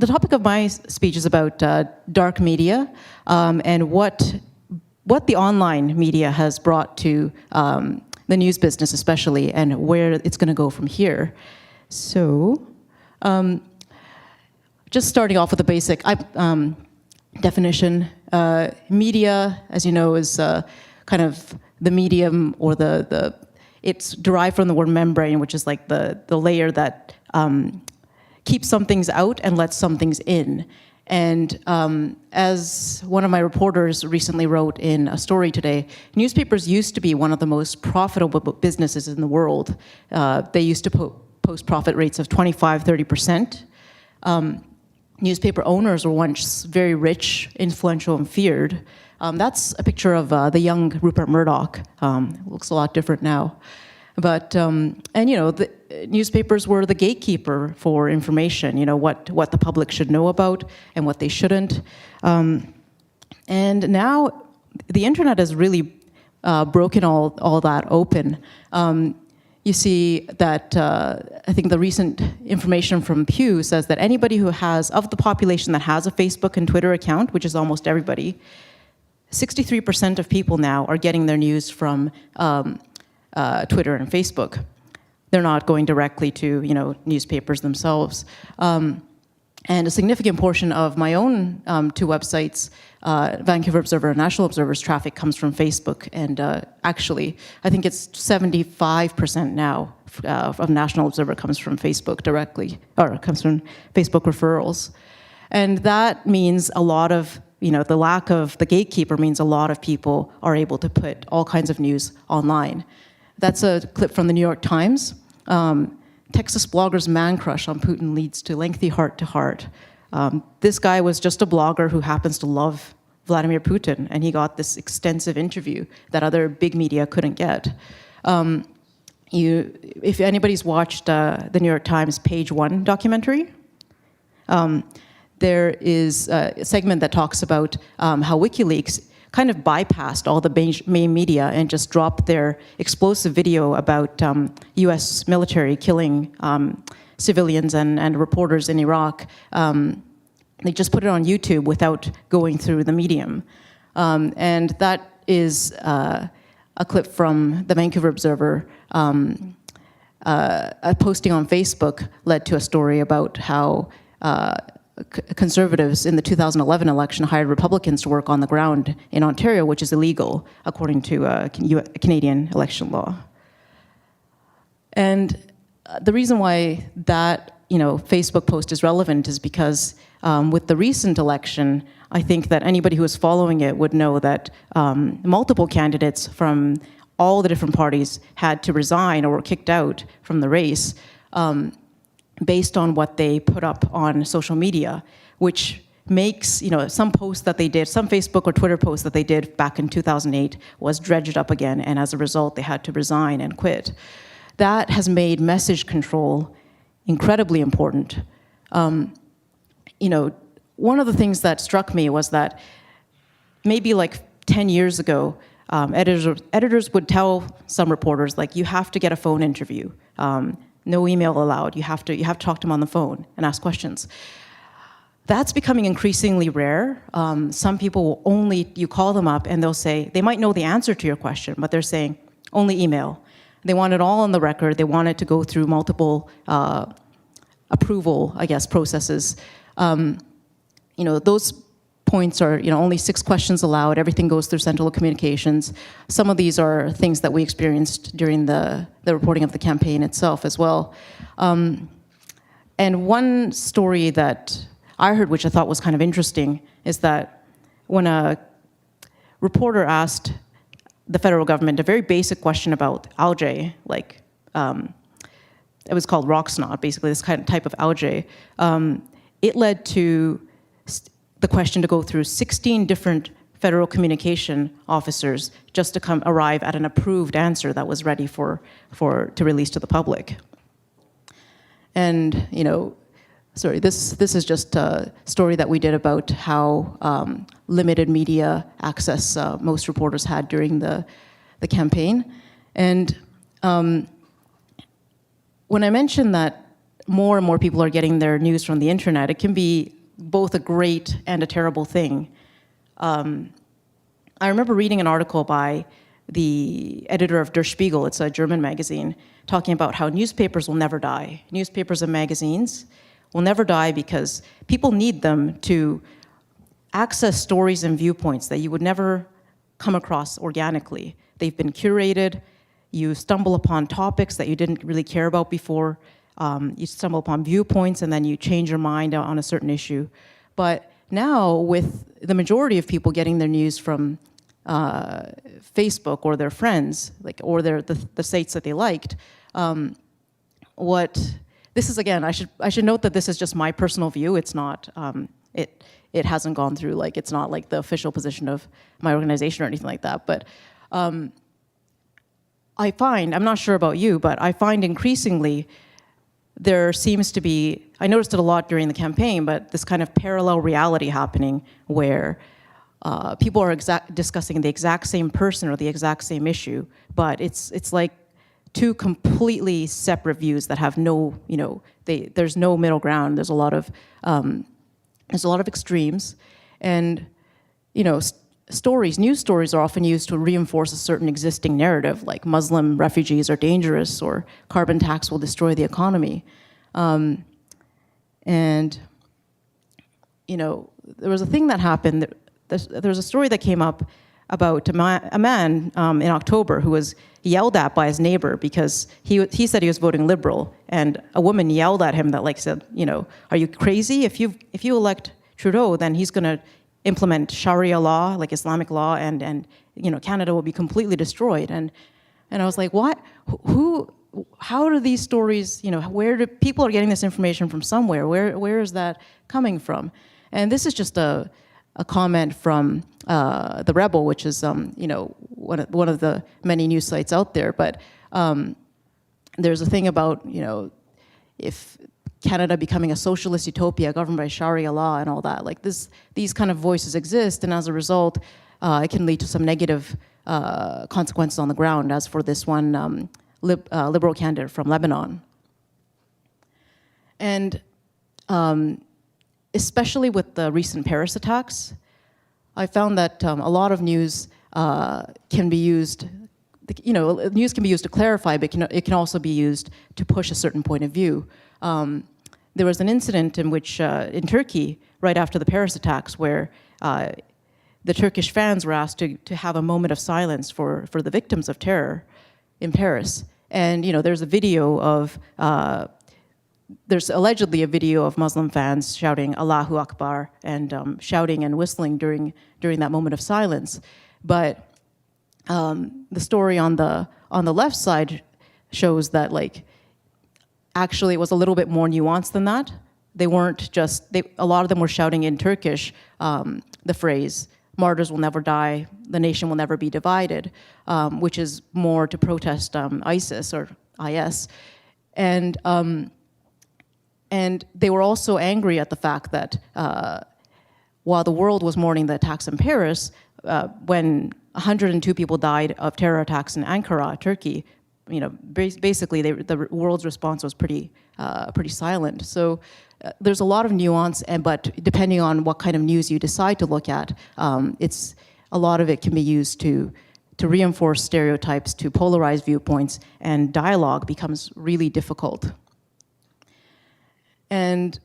the topic of my speech is about dark media and what the online media has brought to the news business especially, and where it's going to go from here. So, just starting off with a basic definition. Media, as you know, is kind of the medium, or it's derived from the word membrane, which is like the layer that keeps some things out and lets some things in. And as one of my reporters recently wrote in a story today, newspapers used to be one of the most profitable businesses in the world. They used to post profit rates of 25–30%. Newspaper owners were once very rich, influential, and feared. That's a picture of the young Rupert Murdoch. Looks a lot different now. But, and you know, the newspapers were the gatekeeper for information, you know, what the public should know about and what they shouldn't. And now the internet has really broken all that open. You see that, I think the recent information from Pew says that anybody who has, of the population that has a Facebook and Twitter account, which is almost everybody, 63% of people now are getting their news from Twitter and Facebook. They're not going directly to, you know, newspapers themselves. And a significant portion of my own two websites, Vancouver Observer and National Observer's traffic comes from Facebook. And actually, I think it's 75% now of National Observer comes from Facebook directly, or comes from Facebook referrals. And that means a lot of, you know, the lack of the gatekeeper means a lot of people are able to put all kinds of news online. That's a clip from the New York Times. Texas blogger's man crush on Putin leads to lengthy heart-to-heart. This guy was just a blogger who happens to love Vladimir Putin, and he got this extensive interview that other big media couldn't get. If anybody's watched the New York Times Page One documentary, there is a segment that talks about how WikiLeaks kind of bypassed all the main media and just dropped their explosive video about US military killing civilians and reporters in Iraq. They just put it on YouTube without going through the medium. And that is a clip from the Vancouver Observer. A posting on Facebook led to a story about how conservatives in the 2011 election hired Republicans to work on the ground in Ontario, which is illegal according to Canadian election law. And the reason why that, you know, Facebook post is relevant is because with the recent election, I think that anybody who is following it would know that multiple candidates from all the different parties had to resign or were kicked out from the race based on what they put up on social media, which makes, you know, some posts that they did, some Facebook or Twitter posts that they did back in 2008 was dredged up again, and as a result, they had to resign and quit. That has made message control incredibly important. You know, one of the things that struck me was that maybe like 10 years ago, editors would tell some reporters, like, you have to get a phone interview. No email allowed. You have to talk to them on the phone and ask questions. That's becoming increasingly rare. Some people will only, you call them up and they'll say, they might know the answer to your question, but they're saying, only email. They want it all on the record. They want it to go through multiple approval, I guess, processes. You know, those points are, you know, only 6 questions allowed. Everything goes through central communications. Some of these are things that we experienced during the reporting of the campaign itself as well. And one story that I heard, which I thought was kind of interesting, is that when a reporter asked the federal government a very basic question about algae, like it was called rock snot, basically this kind of type of algae, it led to the question to go through 16 different federal communication officers just to arrive at an approved answer that was ready to release to the public. And, you know, sorry, this is just a story that we did about how limited media access most reporters had during the campaign. And when I mentioned that more and more people are getting their news from the internet, it can be both a great and a terrible thing. I remember reading an article by the editor of Der Spiegel, it's a German magazine, talking about how newspapers will never die. Newspapers and magazines will never die because people need them to access stories and viewpoints that you would never come across organically. They've been curated. You stumble upon topics that you didn't really care about before. You stumble upon viewpoints, and then you change your mind on a certain issue. But now, with the majority of people getting their news from Facebook or their friends, or the sites that they liked, this is, again, I should note that this is just my personal view. It's not, it hasn't gone through, it's not like the official position of my organization or anything like that. But I find, I'm not sure about you, but I find increasingly there seems to be, I noticed it a lot during the campaign, but this kind of parallel reality happening where people are discussing the exact same person or the exact same issue, but it's like two completely separate views that have no, there's no middle ground. There's a lot of extremes, and news stories are often used to reinforce a certain existing narrative, like Muslim refugees are dangerous or carbon tax will destroy the economy. And there was a thing that happened. There was a story that came up about a man in October who was yelled at by his neighbor because he said he was voting Liberal, and a woman yelled at him that said, are you crazy? If you elect Trudeau, then he's going to implement Sharia law, like Islamic law, and Canada will be completely destroyed. And I was like, what? How do these stories? Where do people are getting this information from somewhere? Where is that coming from? And this is just a comment from the Rebel, which is one of the many news sites out there. But there's a thing about if Canada becoming a socialist utopia governed by Sharia law and all that, these kind of voices exist, and as a result, it can lead to some negative consequences on the ground. As for this one Liberal candidate from Lebanon, and especially with the recent Paris attacks, I found that a lot of news can be used. News can be used to clarify, but it can also be used to push a certain point of view. There was an incident in which, in Turkey, right after the Paris attacks, where the Turkish fans were asked to have a moment of silence for the victims of terror in Paris. And there's a video of there's allegedly a video of Muslim fans shouting Allahu Akbar and shouting and whistling during that moment of silence. But the story on the left side shows that actually it was a little bit more nuanced than that. They weren't just, a lot of them were shouting in Turkish the phrase, martyrs will never die, the nation will never be divided, which is more to protest ISIS or IS. And they were also angry at the fact that while the world was mourning the attacks in Paris, when 102 people died of terror attacks in Ankara, Turkey, basically the world's response was pretty silent. So there's a lot of nuance, but depending on what kind of news you decide to look at, a lot of it can be used to reinforce stereotypes, to polarize viewpoints, and dialogue becomes really difficult. And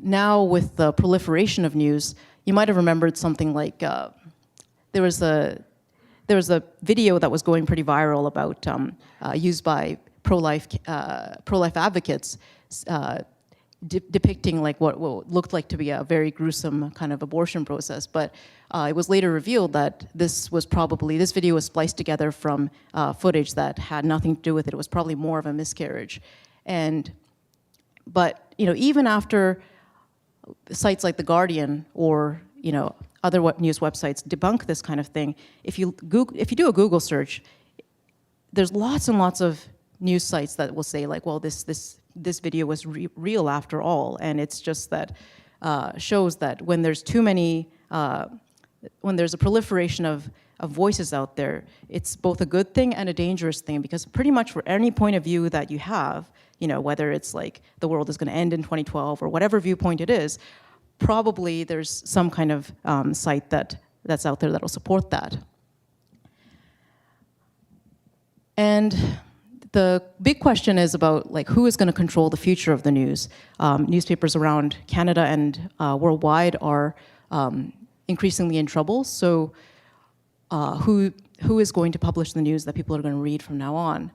now with the proliferation of news, you might have remembered something like there was a video that was going pretty viral about used by pro-life advocates depicting what looked like to be a very gruesome kind of abortion process. But it was later revealed that this video was spliced together from footage that had nothing to do with it. It was probably more of a miscarriage. But even after sites like The Guardian or other news websites debunk this kind of thing, if you do a Google search, there's lots and lots of news sites that will say well, this video was real after all, and it's just that shows that when there's too many, when there's a proliferation of voices out there, it's both a good thing and a dangerous thing, because pretty much for any point of view that you have, whether it's like the world is going to end in 2012 or whatever viewpoint it is, probably there's some kind of site that's out there that'll support that. And the big question is about like who is going to control the future of the news. Newspapers around Canada and worldwide are increasingly in trouble. So who is going to publish the news that people are going to read from now on?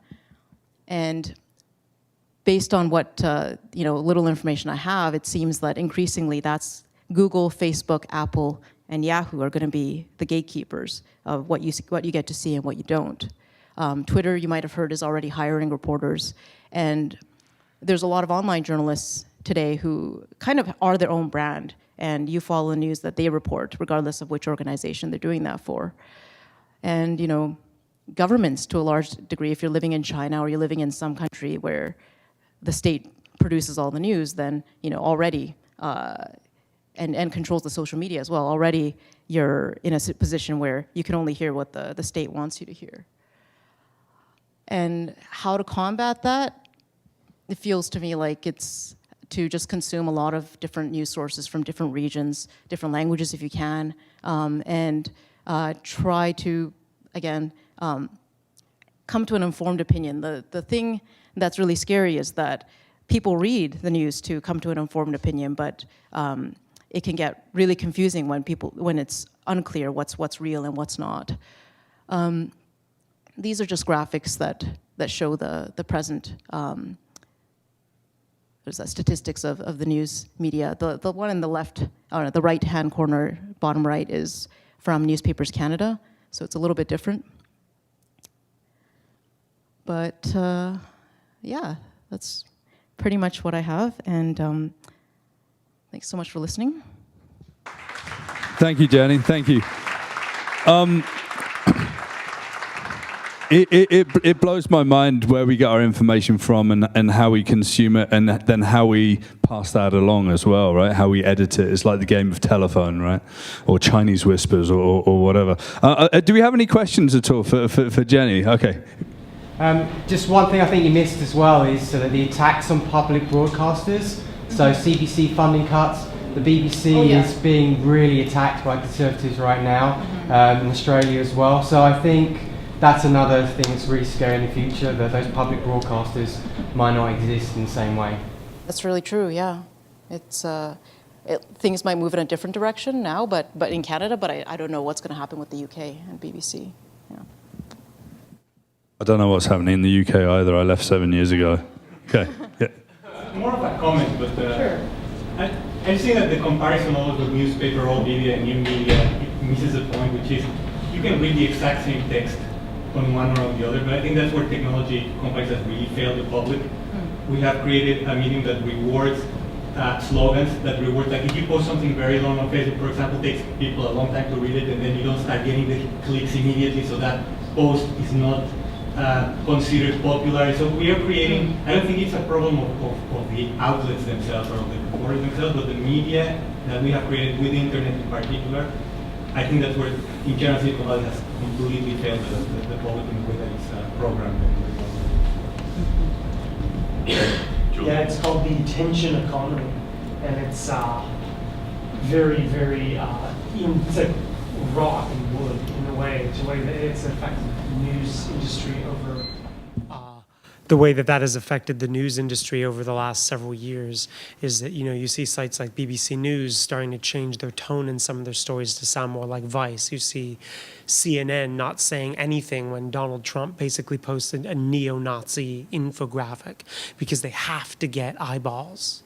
And based on what little information I have, it seems that increasingly that's Google, Facebook, Apple, and Yahoo are going to be the gatekeepers of what you get to see and what you don't. Twitter, you might have heard, is already hiring reporters, and there's a lot of online journalists today who kind of are their own brand, and you follow the news that they report, regardless of which organization they're doing that for. And governments, to a large degree, if you're living in China or you're living in some country where the state produces all the news, then already and controls the social media as well. Already, you're in a position where you can only hear what the state wants you to hear. And how to combat that? It feels to me like it's to just consume a lot of different news sources from different regions, different languages if you can, and try to, again, come to an informed opinion. The thing that's really scary is that people read the news to come to an informed opinion, but it can get really confusing when it's unclear what's real and what's not. These are just graphics that show the present statistics of the news media. The one in the left, the right-hand corner, bottom right, is from Newspapers Canada, so it's a little bit different. But yeah, that's pretty much what I have, and thanks so much for listening. Thank you, Jenny. Thank you. It blows my mind where we get our information from and how we consume it, and then how we pass that along as well, right? How we edit it. It's like the game of telephone, right? Or Chinese whispers or whatever. Do we have any questions at all for Jenny? Okay. Just one thing I think you missed as well is the attacks on public broadcasters. So CBC funding cuts. The BBC is being really attacked by Conservatives right now, in Australia as well. So I think that's another thing that's really scary in the future, that those public broadcasters might not exist in the same way. That's really true, yeah. It's things might move in a different direction now, but in Canada, but I don't know what's going to happen with the UK and BBC. Yeah. I don't know what's happening in the UK either. I left 7 years ago. Okay. Yeah. More of a comment, but Sure. I've seen that the comparison always with newspaper, old media, and new media, it misses the point, which is you can read the exact same text on one or on the other, but I think that's where technology companies have really failed the public. We have created a medium that rewards slogans, that rewards, like if you post something very long on Facebook, for example, it takes people a long time to read it, and then you don't start getting the clicks immediately, so that post is not considered popular. So we are creating, I don't think it's a problem of the outlets themselves or of the reporters themselves, but the media that we have created with the internet in particular. I think that's where, in general, Silicon Valley has completely failed the public in the way that it's programmed. Yeah, it's called the attention economy, and it's very, very, it's like rock and wood in a way. It's a way that it's affected the news industry over. The way that has affected the news industry over the last several years is that, you see sites like BBC News starting to change their tone in some of their stories to sound more like Vice. You see CNN not saying anything when Donald Trump basically posted a neo-Nazi infographic because they have to get eyeballs.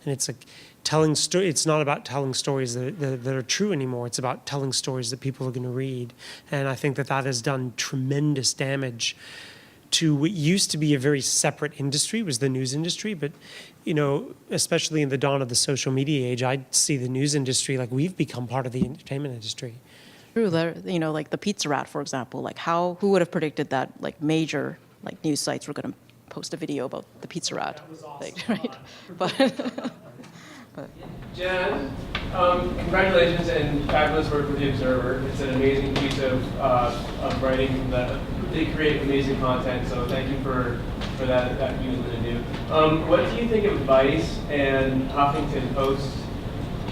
And it's like it's not about telling stories that are true anymore. It's about telling stories that people are going to read. And I think that has done tremendous damage to what used to be a very separate industry, was the news industry. But, especially in the dawn of the social media age, I see the news industry like we've become part of the entertainment industry. True, like the Pizza Rat, for example, like who would have predicted that like major like news sites were going to post a video about the Pizza Rat? That was awesome. Like, right? But Jan, congratulations and fabulous work with the Observer. It's an amazing piece of writing that they create amazing content. So thank you for that you to do. What do you think of Vice and Huffington Post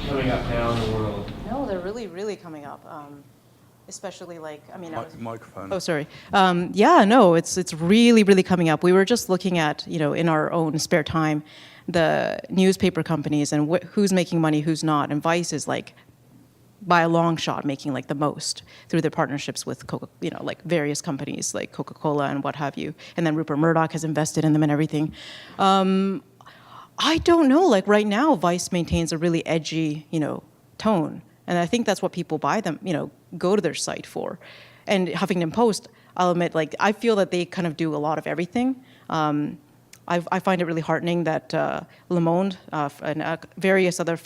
coming up now in the world? No, they're really coming up. Especially like, I mean, Microphone. Oh, sorry. Yeah, no, it's really coming up. We were just looking at, in our own spare time, the newspaper companies and who's making money, who's not. And Vice is like, by a long shot, making like the most through their partnerships with like various companies like Coca-Cola and what have you. And then Rupert Murdoch has invested in them and everything. I don't know. Like right now, Vice maintains a really edgy, tone. And I think that's what people buy them, go to their site for. And Huffington Post, I'll admit, like I feel that they kind of do a lot of everything. I find it really heartening that Le Monde and various other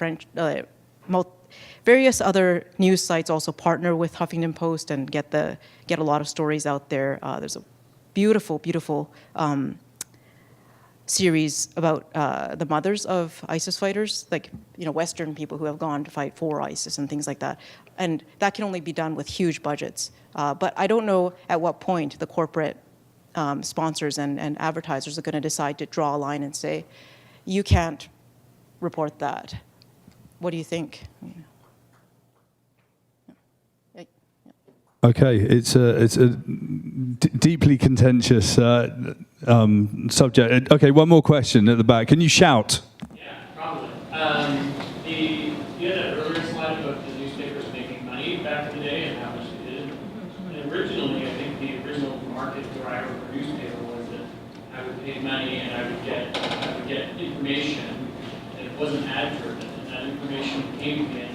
various other news sites also partner with Huffington Post and get a lot of stories out there. There's a beautiful series about the mothers of ISIS fighters, like Western people who have gone to fight for ISIS and things like that. And that can only be done with huge budgets. But I don't know at what point the corporate sponsors and advertisers are going to decide to draw a line and say, you can't report that. What do you think? Okay, it's a deeply contentious subject. Okay, one more question at the back. Can you shout? Yeah, probably. You had an earlier slide about the newspapers making money back in the day and how much they did. And originally, I think the original market driver for newspaper was that I would pay money and I would get information, and it wasn't ad-driven, and that information came to me. And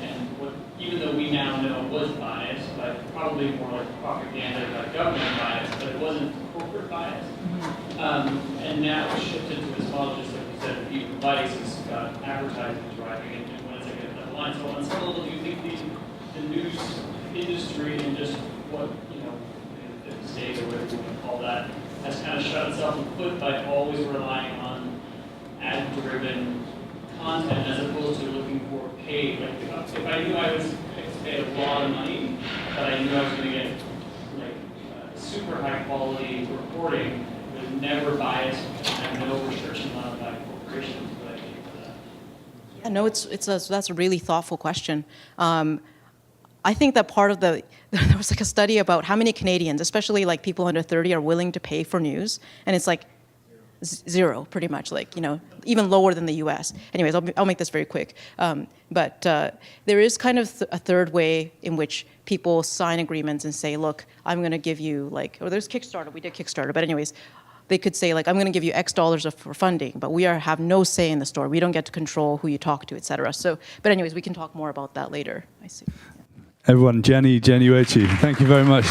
even though we now know it was biased, but probably more like propaganda by government bias, but it wasn't corporate bias. And now it's shifted to this model, just like you said, the Vice has got advertising driving it, and when it's like a line. So on some level, do you think the news industry and just what, the state or whatever you want to call that, has kind of shut itself in the foot by always relying on ad-driven content as opposed to looking for paid? Like if I knew I was going to pay a lot of money, but I knew I was going to get super high quality reporting with never biased and no restriction on by corporations, what I pay for that. Yeah, no, that's a really thoughtful question. I think that part of there was like a study about how many Canadians, especially like people under 30, are willing to pay for news, and it's like zero, pretty much, like, even lower than the US. Anyways, I'll make this very quick. But there is kind of a third way in which people sign agreements and say, look, I'm going to give you or there's Kickstarter, we did Kickstarter, but anyways, they could say I'm going to give you X dollars for funding, but we have no say in the story. We don't get to control who you talk to, et cetera. So, but anyways, we can talk more about that later. I see. Everyone, Jenny Uechi, thank you very much.